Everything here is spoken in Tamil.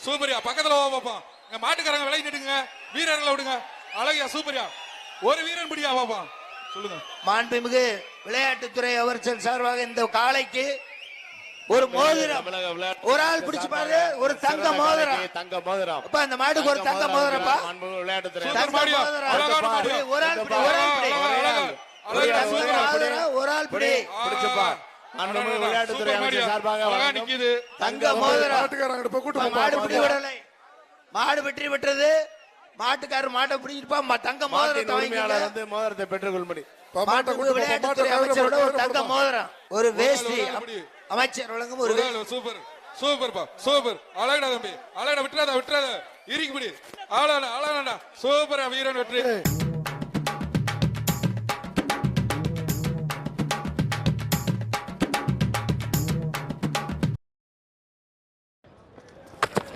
சூப்பரியா பக்கத்துல வா பாப்பா. இங்க மாட்டுக்காரங்க விலை நிட்டுங்க, வீரர்களை விடுங்க. அழகியா சூப்பரியா. ஒரு வீரன் பிடியா பாப்பா. சொல்லுங்க. மாண்புமிகு விளையாட்டுத்துறை அமைச்சர் சார்பாக இந்த காளைக்கு ஒரு மோதிரம், ஒரு ஆள் பிடிச்சு பாரு, ஒரு தங்க மோதிரம். தங்க மோதிரம். அப்ப அந்த மாட்டுக்கு ஒரு தங்க மோதிரப்பா. விளையாட்டுத்துறை தங்க மோதிரம். ஒரு ஆள் பிடி, ஒரு ஆள் பிடி. ஒரு ஆள் பிடி. பிடிச்சுப்பா. விளையாட்டுத்துறை அமைச்சர் சார்பாக நிக்குது தங்க மோதிரம். மாடு பிடி விடலை, மாடு வெற்றி பெற்றது. மாட்டுக்காரர் மாட்டை பிடிச்சிருப்பா. தங்க மோதிரத்தை உரிமையாளர் வந்து மோதிரத்தை பெற்றுக்கொள்படி. விளையாட்டுத்துறை அமைச்சரோட ஒரு தங்க மோதிரம், ஒரு வேஷ்டி அமைச்சர் வழங்கும் ஒரு சூப்பர் சூப்பர்ப்பா சூப்பர். அழகடா தம்பி, அழகடா. விட்டுறாத விட்டுறாத, இறுக்கி பிடி. ஆளாடா ஆளாடா. சூப்பரா வீரன் வெற்றி.